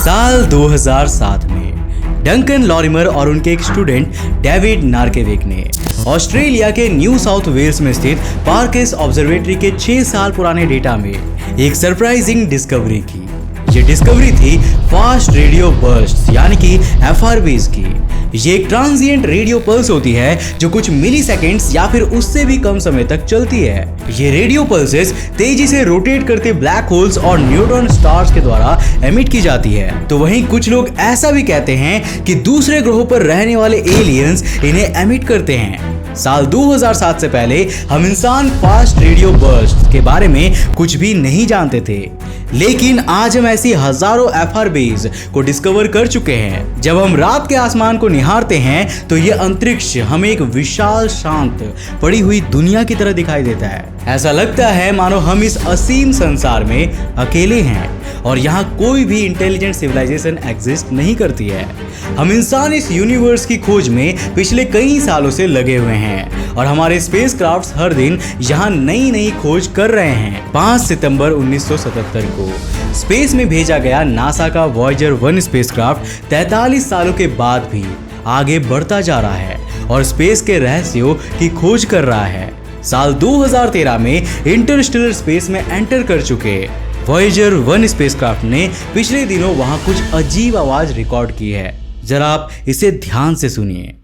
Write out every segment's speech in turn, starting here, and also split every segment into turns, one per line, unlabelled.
साल 2007 में डंकन लॉरिमर और उनके एक स्टूडेंट डेविड नार्केविक ने ऑस्ट्रेलिया के न्यू साउथ वेल्स में स्थित पार्केस ऑब्जर्वेटरी के 6 साल पुराने डेटा में एक सरप्राइजिंग डिस्कवरी की। ये डिस्कवरी थी फास्ट रेडियो बर्स्ट यानी कि FRBs की। ये एक ट्रांजिएंट रेडियो पल्स होती है जो कुछ मिली सेकेंड्स या फिर उससे भी कम समय तक चलती है। ये रेडियो पल्सेस तेजी से रोटेट करते ब्लैक होल्स और न्यूट्रॉन स्टार्स के द्वारा एमिट की जाती है। तो वहीं कुछ लोग ऐसा भी कहते हैं कि दूसरे ग्रहों पर रहने वाले एलियंस इन्हें एमिट करते हैं। साल 2007 से पहले हम इंसान फास्ट रेडियो बर्स्ट के बारे में कुछ भी नहीं जानते थे, लेकिन आज हम ऐसी हजारों FRBs को डिस्कवर कर चुके हैं। जब हम रात के आसमान को निहारते हैं तो ये अंतरिक्ष हमें एक विशाल शांत पड़ी हुई दुनिया की तरह दिखाई देता है। ऐसा लगता है मानो हम इस असीम संसार में अकेले हैं और यहाँ कोई भी इंटेलिजेंट सिविलाइजेशन एग्जिस्ट नहीं करती है। हम इंसान इस यूनिवर्स की खोज में पिछले कई सालों से लगे हुए हैं और हमारे स्पेसक्राफ्ट्स हर दिन यहाँ नई नई खोज कर रहे हैं। 5 सितंबर 1977 को स्पेस में भेजा गया नासा का वॉयेजर 1 स्पेसक्राफ्ट 43 सालों के बाद भी आगे बढ़ता जा रहा है और स्पेस के रहस्यों की खोज कर रहा है। साल 2013 में इंटरस्टेलर स्पेस में एंटर कर चुके वॉयेजर 1 स्पेसक्राफ्ट ने पिछले दिनों वहां कुछ अजीब आवाज रिकॉर्ड की है। जरा आप इसे ध्यान से सुनिए।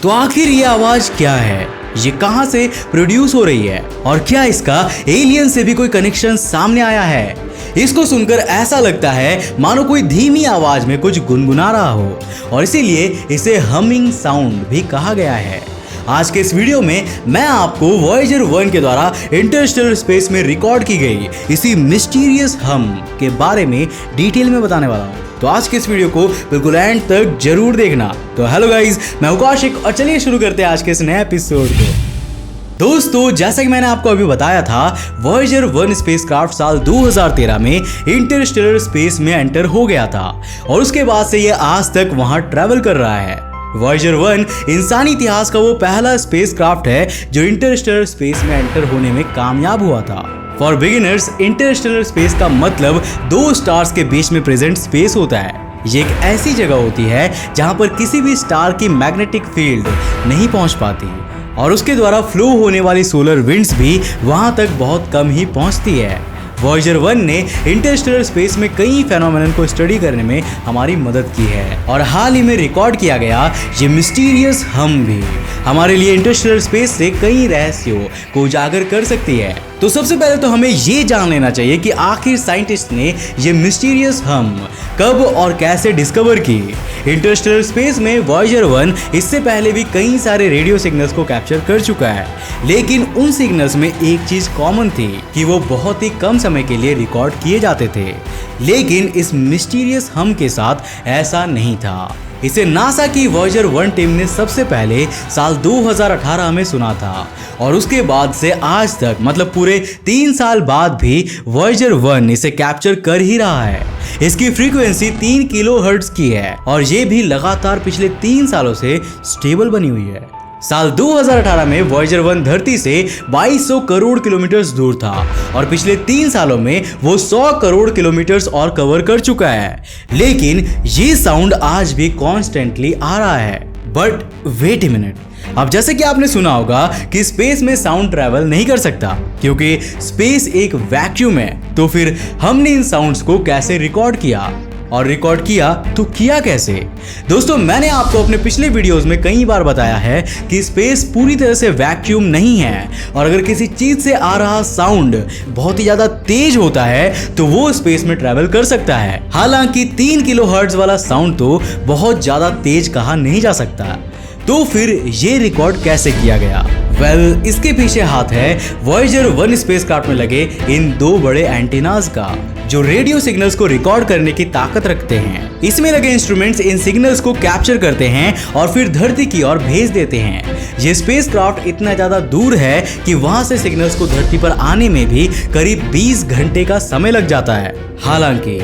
तो आखिर ये आवाज क्या है, ये कहां से प्रोड्यूस हो रही है और क्या इसका एलियन से भी कोई कनेक्शन सामने आया है? इसको सुनकर ऐसा लगता है मानो कोई धीमी आवाज में कुछ गुनगुना रहा हो और इसीलिए इसे हमिंग साउंड भी कहा गया है। आज के इस वीडियो में मैं आपको वॉयेजर 1 के द्वारा इंटरस्टेलर स्पेस में रिकॉर्ड की गई इसी मिस्टीरियस हम के बारे में डिटेल में बताने वाला हूँ। तो आज के इस वीडियो को बिल्कुल एंड तक जरूर देखना। तो हेलो गाइज, मैं हूं कौशिक और चलिए शुरू करते हैं आज के इस नए एपिसोड को। दोस्तों, जैसा कि मैंने आपको अभी बताया था, वॉयेजर 1 स्पेसक्राफ्ट साल 2013 में इंटरस्टेलर स्पेस में एंटर हो गया था और उसके बाद से ये आज तक वहां ट्रैवल कर रहा है। वॉयेजर 1 इंसानी इतिहास का वो पहला स्पेसक्राफ्ट है जो इंटरस्टेलर स्पेस में एंटर होने में कामयाब हुआ था। फॉर बिगिनर्स, इंटरस्टेलर स्पेस का मतलब 2 स्टार्स के बीच में प्रेजेंट स्पेस होता है। ये एक ऐसी जगह होती है जहां पर किसी भी स्टार की मैग्नेटिक फील्ड नहीं पहुंच पाती और उसके द्वारा फ्लो होने वाली सोलर विंड्स भी वहां तक बहुत कम ही पहुंचती है। वॉयेजर 1 ने इंटरस्टेलर स्पेस में कई फेनोमेनन को स्टडी करने में हमारी मदद की है और हाल ही में रिकॉर्ड किया गया ये मिस्टीरियस हम भी हमारे लिए इंटरस्टेलर स्पेस से कई रहस्यों को उजागर कर सकती है। तो सबसे पहले तो हमें ये जान लेना चाहिए कि आखिर साइंटिस्ट ने ये मिस्टीरियस हम कब और कैसे डिस्कवर की। इंटरस्टेलर स्पेस में वॉयेजर 1 इससे पहले भी कई सारे रेडियो सिग्नल्स को कैप्चर कर चुका है, लेकिन उन सिग्नल्स में एक चीज कॉमन थी कि वो बहुत ही कम समय के लिए रिकॉर्ड किए जाते थे। लेकिन इस मिस्टीरियस हम के साथ ऐसा नहीं था। इसे नासा की वॉयेजर 1 टीम ने सबसे पहले साल 2018 में सुना था और उसके बाद से आज तक मतलब पूरे 3 साल बाद भी वॉयेजर 1 इसे कैप्चर कर ही रहा है। इसकी फ्रीक्वेंसी 3 किलोहर्ट्ज की है और ये भी लगातार पिछले 3 सालों से स्टेबल बनी हुई है। साल 2018 में वॉयेजर 1 धरती से 2200 करोड़ किलोमीटर दूर था और पिछले 3 सालों में वो 100 करोड़ किलोमीटर और कवर कर चुका है। लेकिन ये साउंड आज भी कॉन्स्टेंटली आ रहा है। बट वेट अ मिनट, अब जैसे कि आपने सुना होगा कि स्पेस में साउंड ट्रैवल नहीं कर सकता क्योंकि स्पेस एक वैक्यूम है, तो फिर हमने इन साउंड्स को कैसे रिकॉर्ड किया और रिकॉर्ड किया तो किया कैसे? दोस्तों, मैंने आपको अपने पिछले वीडियोस में कई बार बताया है कि स्पेस पूरी तरह से वैक्यूम नहीं है और अगर किसी चीज से आ रहा साउंड बहुत ही ज्यादा तेज होता है तो वो स्पेस में ट्रैवल कर सकता है। हालांकि 3 किलोहर्ट्ज वाला साउंड तो बहुत ज्यादा तेज कहा नहीं जा सकता। तो फिर ये रिकॉर्ड कैसे किया गया? इसके पीछे हाथ है वॉयेजर 1 स्पेसक्राफ्ट में लगे इन 2 बड़े एंटीनास का जो रेडियो सिग्नल्स को रिकॉर्ड करने की ताकत रखते हैं। इसमें लगे इंस्ट्रूमेंट्स इन सिग्नल्स को कैप्चर करते हैं और फिर धरती की ओर भेज देते हैं। ये स्पेसक्राफ्ट इतना ज्यादा दूर है कि वहां से सिग्नल्स को धरती पर आने में भी करीब 20 घंटे का समय लग जाता है। हालांकि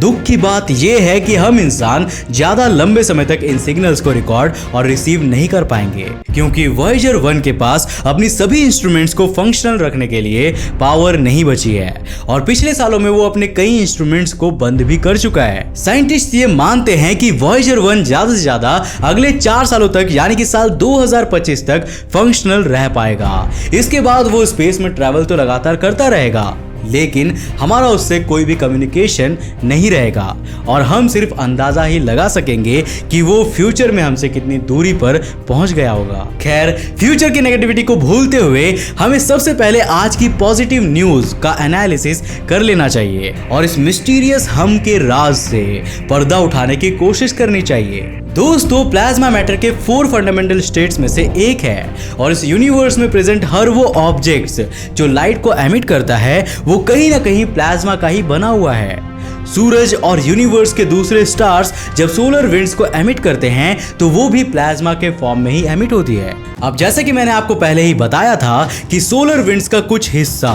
दुख की बात यह है कि हम इंसान ज्यादा लंबे समय तक इन सिग्नल्स को रिकॉर्ड और रिसीव नहीं कर पाएंगे, क्योंकि वॉयेजर 1 के पास अपनी सभी इंस्ट्रूमेंट्स को फंक्शनल रखने के लिए पावर नहीं बची है और पिछले सालों में वो अपने कई इंस्ट्रूमेंट्स को बंद भी कर चुका है। साइंटिस्ट ये मानते हैं कि वॉयेजर 1 ज्यादा से ज्यादा अगले 4 सालों तक यानी कि साल 2025 तक फंक्शनल रह पाएगा। इसके बाद वो स्पेस में ट्रैवल तो लगातार करता रहेगा, लेकिन हमारा उससे कोई भी कम्युनिकेशन नहीं रहेगा और हम सिर्फ अंदाजा ही लगा सकेंगे कि वो फ्यूचर में हमसे कितनी दूरी पर पहुंच गया होगा। खैर, फ्यूचर की नेगेटिविटी को भूलते हुए हमें सबसे पहले आज की पॉजिटिव न्यूज का एनालिसिस कर लेना चाहिए और इस मिस्टीरियस हम के राज से पर्दा उठाने की कोशिश करनी चाहिए। दोस्तों, प्लाज्मा मैटर के 4 फंडामेंटल स्टेट्स में से एक है और इस यूनिवर्स में प्रेजेंट हर वो ऑब्जेक्ट्स जो लाइट को एमिट करता है वो कहीं ना कहीं प्लाज्मा का ही बना हुआ है। सूरज और यूनिवर्स के दूसरे स्टार्स जब सोलर विंड्स को एमिट करते हैं तो वो भी प्लाज्मा के फॉर्म में ही एमिट होती है। अब जैसे कि मैंने आपको पहले ही बताया था कि सोलर विंड्स का कुछ हिस्सा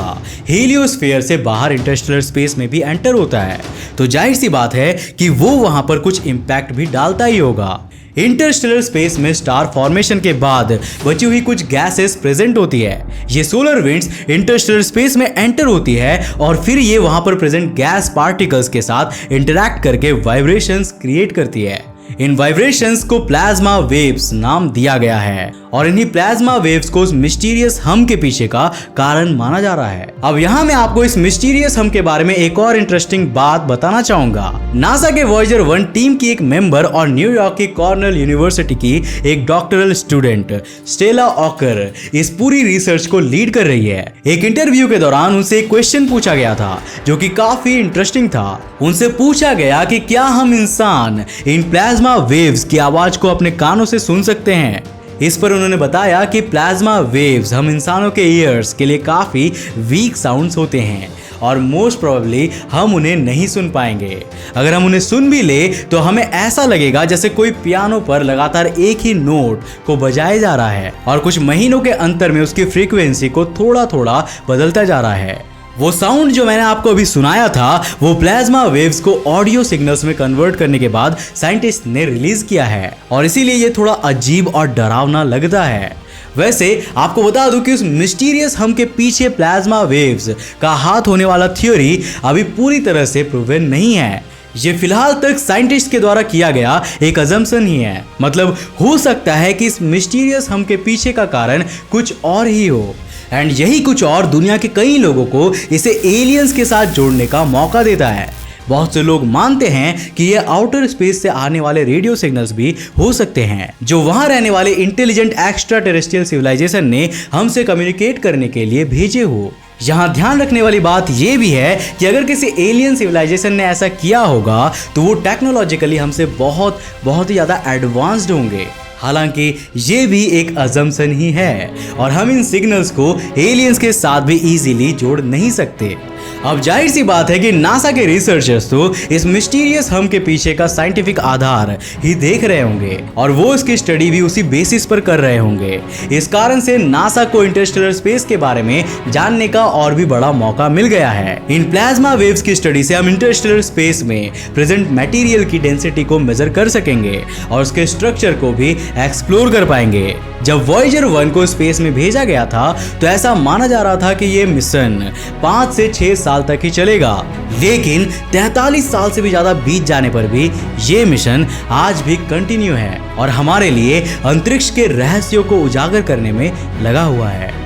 हीलियोस्फीयर से बाहर इंटरस्टेलर स्पेस में भी एंटर होता है, तो जाहिर सी बात है कि वो वहां पर कुछ इंपैक्ट भी डालता ही होगा। इंटरस्टेलर स्पेस में स्टार फॉर्मेशन के बाद बची हुई कुछ गैसेस प्रेजेंट होती है। ये सोलर विंड्स इंटरस्टेलर स्पेस में एंटर होती है और फिर ये वहां पर प्रेजेंट गैस पार्टिकल्स के साथ इंटरैक्ट करके वाइब्रेशंस क्रिएट करती है। इन वाइब्रेशंस को प्लाज्मा वेव्स नाम दिया गया है और इन्हीं प्लाज्मा वेव्स को उस मिस्टीरियस हम के पीछे का कारण माना जा रहा है। अब यहाँ मैं आपको इस मिस्टीरियस हम के बारे में एक और इंटरेस्टिंग बात बताना चाहूंगा। नासा के वॉयेजर 1 टीम की एक मेंबर और न्यूयॉर्क की कॉर्नेल यूनिवर्सिटी की एक डॉक्टरल स्टूडेंट स्टेला ऑकर इस पूरी रिसर्च को लीड कर रही है। एक इंटरव्यू के दौरान उनसे एक क्वेश्चन पूछा गया था जो कि काफी इंटरेस्टिंग था। उनसे पूछा गया कि क्या हम इंसान इन प्लाज्मा वेव्स की आवाज को अपने कानों से सुन सकते हैं। इस पर उन्होंने बताया कि प्लाज्मा वेव्स हम इंसानों के ईयर्स के लिए काफी वीक साउंड्स होते हैं और मोस्ट प्रोबेबली हम उन्हें नहीं सुन पाएंगे। अगर हम उन्हें सुन भी ले तो हमें ऐसा लगेगा जैसे कोई पियानो पर लगातार एक ही नोट को बजाया जा रहा है और कुछ महीनों के अंतर में उसकी फ्रीक्वेंसी को थोड़ा थोड़ा बदलता जा रहा है। वो साउंड जो मैंने आपको अभी सुनाया था वो प्लाज्मा वेव्स को ऑडियो सिग्नल्स में कन्वर्ट करने के बाद साइंटिस्ट ने रिलीज किया है और इसीलिए ये थोड़ा अजीब और डरावना लगता है। वैसे आपको बता दूं कि उस मिस्टीरियस हम के पीछे प्लाज्मा वेव्स का हाथ होने वाला थ्योरी अभी पूरी तरह से प्रूवन नहीं है। ये फिलहाल तक साइंटिस्ट के द्वारा किया गया एक अजम्पशन ही है। मतलब हो सकता है कि इस मिस्टीरियस हम के पीछे का कारण कुछ और ही हो एंड यही कुछ और दुनिया के कई लोगों को इसे एलियंस के साथ जोड़ने का मौका देता है। बहुत से लोग मानते हैं कि ये आउटर स्पेस से आने वाले रेडियो सिग्नल्स भी हो सकते हैं जो वहां रहने वाले इंटेलिजेंट एक्स्ट्रा टेरेस्ट्रियल सिविलाइजेशन ने हमसे कम्युनिकेट करने के लिए भेजे हो। यहाँ ध्यान रखने वाली बात यह भी है कि अगर किसी एलियन सिविलाइजेशन ने ऐसा किया होगा तो वो टेक्नोलॉजिकली हमसे बहुत ही ज़्यादा एडवांस्ड होंगे। हालांकि ये भी एक अजम्पशन ही है और हम इन सिग्नल्स को एलियंस के साथ भी इजीली जोड़ नहीं सकते। अब जाहिर सी बात है कि नासा के रिसर्चर्स तो इस मिस्टीरियस हम के पीछे का साइंटिफिक आधार ही देख रहे होंगे और वो इसकी स्टडी भी उसी बेसिस पर कर रहे होंगे। इस कारण से नासा को इंटरस्टेलर स्पेस के बारे में जानने का और भी बड़ा मौका मिल गया है। इन प्लाज्मा वेव्स की स्टडी से हम इंटरस्टेलर स्पेस में प्रेजेंट मटेरियल की डेंसिटी को मेजर कर सकेंगे और उसके स्ट्रक्चर को भी एक्सप्लोर कर पाएंगे। जब वॉयेजर 1 को स्पेस में भेजा गया था तो ऐसा माना जा रहा था कि ये मिशन 5 से 6 साल तक ही चलेगा, लेकिन 43 साल से भी ज्यादा बीत जाने पर भी ये मिशन आज भी कंटिन्यू है और हमारे लिए अंतरिक्ष के रहस्यों को उजागर करने में लगा हुआ है।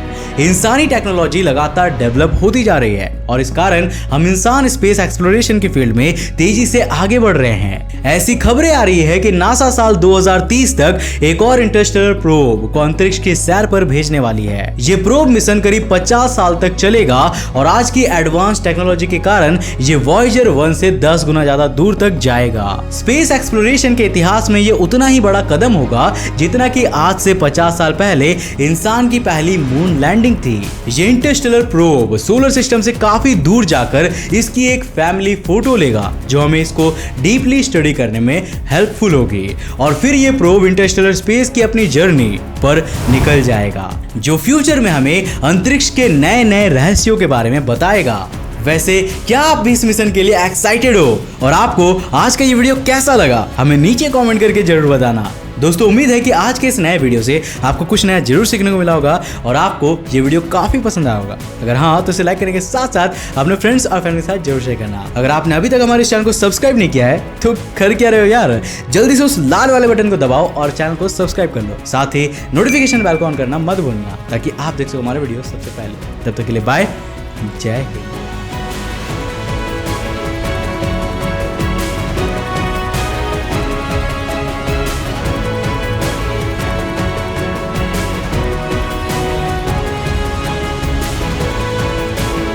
इंसानी टेक्नोलॉजी लगातार डेवलप होती जा रही है और इस कारण हम इंसान स्पेस एक्सप्लोरेशन की फील्ड में तेजी से आगे बढ़ रहे हैं। ऐसी खबरें आ रही है कि नासा साल 2030 तक एक और इंटरस्टेलर प्रोब को अंतरिक्ष की सैर पर भेजने वाली है। ये प्रोब मिशन करीब 50 साल तक चलेगा और आज की एडवांस टेक्नोलॉजी के कारण ये वॉयेजर 1 से 10 गुना ज्यादा दूर तक जाएगा। स्पेस एक्सप्लोरेशन के इतिहास में ये उतना ही बड़ा कदम होगा जितना कि आज से 50 साल पहले इंसान की पहली मून लैंडिंग थी। ये इंटरस्टेलर प्रोब सोलर सिस्टम से काफी दूर जाकर इसकी एक फैमिली फोटो लेगा जो हमें इसको डीपली स्टडी करने में हेल्पफुल होगी और फिर ये प्रोब इंटरस्टेलर स्पेस की अपनी जर्नी पर निकल जाएगा जो फ्यूचर में हमें अंतरिक्ष के नए नए रहस्यों के बारे में बताएगा। वैसे क्या आप भी इस मिशन के लिए एक्साइटेड हो और आपको आज का ये वीडियो कैसा लगा हमें नीचे कमेंट करके जरूर बताना। दोस्तों उम्मीद है कि आज के इस नए वीडियो से आपको कुछ नया जरूर सीखने को मिला होगा और आपको ये वीडियो काफी पसंद आया होगा। अगर हाँ तो इसे लाइक करने के साथ साथ अपने फ्रेंड्स और फैमिली के साथ जरूर शेयर करना। अगर आपने अभी तक हमारे इस चैनल को सब्सक्राइब नहीं किया है तो कर क्या रहे हो यार, जल्दी से उस लाल वाले बटन को दबाओ और चैनल को सब्सक्राइब कर लो। साथ ही नोटिफिकेशन बेल को ऑन करना मत भूलना ताकि आप देख सको हमारे वीडियो सबसे पहले। तब तक के लिए बाय, जय हिंद।